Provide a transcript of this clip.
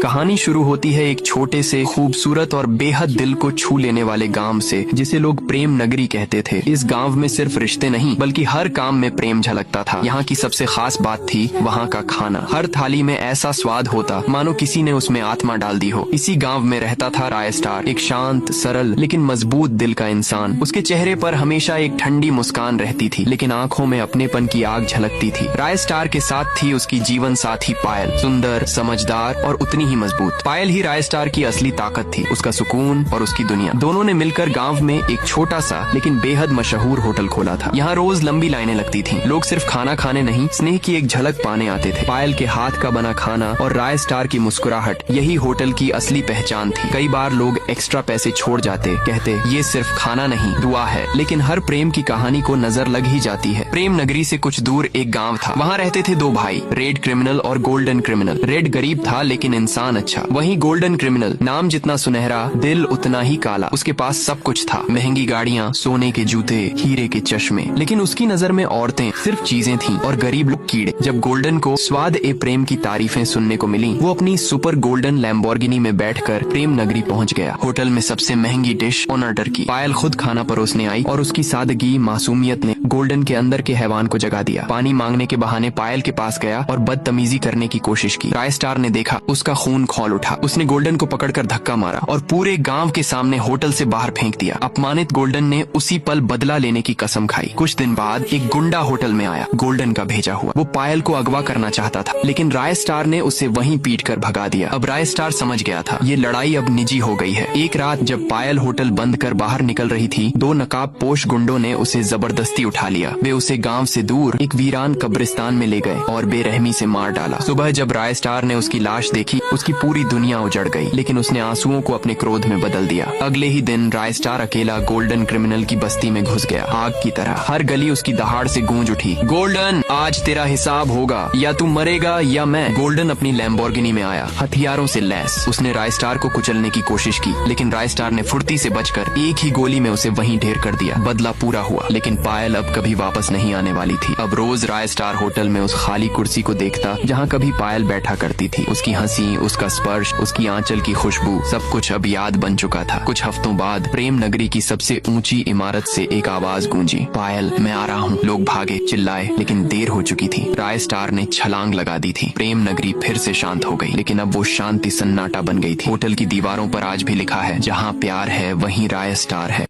कहानी शुरू होती है एक छोटे से खूबसूरत और बेहद दिल को छू लेने वाले गांव से, जिसे लोग प्रेम नगरी कहते थे। इस गांव में सिर्फ रिश्ते नहीं बल्कि हर काम में प्रेम झलकता था। यहाँ की सबसे खास बात थी वहाँ का खाना। हर थाली में ऐसा स्वाद होता मानो किसी ने उसमें आत्मा डाल दी हो। इसी गांव में रहता था राय स्टार, एक शांत, सरल लेकिन मजबूत दिल का इंसान। उसके चेहरे पर हमेशा एक ठंडी मुस्कान रहती थी, लेकिन आंखों में अपनेपन की आग झलकती थी। राय स्टार के साथ थी उसकी जीवन साथी पायल, सुंदर, समझदार और उतनी ही मजबूत। पायल ही राय स्टार की असली ताकत थी, उसका सुकून और उसकी दुनिया। दोनों ने मिलकर गांव में एक छोटा सा लेकिन बेहद मशहूर होटल खोला था। यहाँ रोज लंबी लाइनें लगती थीं। लोग सिर्फ खाना खाने नहीं, स्नेह की एक झलक पाने आते थे। पायल के हाथ का बना खाना और राय स्टार की मुस्कुराहट, यही होटल की असली पहचान थी। कई बार लोग एक्स्ट्रा पैसे छोड़ जाते, कहते ये सिर्फ खाना नहीं दुआ है, लेकिन हर प्रेम की कहानी को नजर लग ही जाती है। प्रेम नगरी से कुछ दूर एक गाँव था। वहाँ रहते थे दो भाई, रेड क्रिमिनल और गोल्डन क्रिमिनल। रेड गरीब था लेकिन इंसान अच्छा। वहीं गोल्डन क्रिमिनल, नाम जितना सुनहरा दिल उतना ही काला। उसके पास सब कुछ था, महंगी गाड़ियाँ, सोने के जूते, हीरे के चश्मे, लेकिन उसकी नजर में औरतें सिर्फ चीजें थीं और गरीब लोग कीड़े। जब गोल्डन को स्वाद ए प्रेम की तारीफें सुनने को मिली, वो अपनी सुपर गोल्डन लैम्बोर्गिनी में बैठकर प्रेम नगरी पहुंच गया। होटल में सबसे महंगी डिश ऑनर टर्की। पायल खुद खाना परोसने आई और उसकी सादगी, मासूमियत ने गोल्डन के अंदर के हैवान को जगा दिया। पानी मांगने के बहाने पायल के पास गया और बदतमीजी करने की कोशिश की। राय स्टार ने देखा, उसका खून खौल उठा। उसने गोल्डन को पकड़कर धक्का मारा और पूरे गांव के सामने होटल से बाहर फेंक दिया। अपमानित गोल्डन ने उसी पल बदला लेने की कसम खाई। कुछ दिन बाद एक गुंडा होटल में आया, गोल्डन का भेजा हुआ। वो पायल को अगवा करना चाहता था, लेकिन राय स्टार ने उसे वहीं पीट कर भगा दिया। अब राय स्टार समझ गया था, ये लड़ाई अब निजी हो गई है। एक रात जब पायल होटल बंद कर बाहर निकल रही थी, दो नकाबपोश गुंडों ने उसे जबरदस्ती उठा लिया। वे उसे गाँव से दूर एक वीरान कब्रिस्तान में ले गए और बेरहमी से मार डाला। सुबह जब राय स्टार ने उसकी लाश देखी, उसकी पूरी दुनिया उजड़ गई, लेकिन उसने आंसुओं को अपने क्रोध में बदल दिया। अगले ही दिन राय स्टार अकेला गोल्डन क्रिमिनल की बस्ती में घुस गया, आग की तरह। हर गली उसकी दहाड़ से गूंज उठी, गोल्डन आज तेरा हिसाब होगा, या तू मरेगा या मैं। गोल्डन अपनी लैम्बोर्गिनी में आया, हथियारों से लैस। उसने राय स्टार को कुचलने की कोशिश की, लेकिन राय स्टार ने फुर्ती से बचकर एक ही गोली में उसे वहीं ढेर कर दिया। बदला पूरा हुआ, लेकिन पायल अब कभी वापस नहीं आने वाली थी। अब रोज राय स्टार होटल में उस खाली कुर्सी को देखता जहाँ कभी पायल बैठा करती थी। उसकी हंसी, उसका स्पर्श, उसकी आंचल की खुशबू, सब कुछ अब याद बन चुका था। कुछ हफ्तों बाद प्रेम नगरी की सबसे ऊंची इमारत से एक आवाज गूंजी, पायल मैं आ रहा हूँ। लोग भागे, चिल्लाए, लेकिन देर हो चुकी थी। राय स्टार ने छलांग लगा दी थी। प्रेम नगरी फिर से शांत हो गई, लेकिन अब वो शांति सन्नाटा बन गई थी। होटल की दीवारों पर आज भी लिखा है, जहाँ प्यार है वहीं राय स्टार है।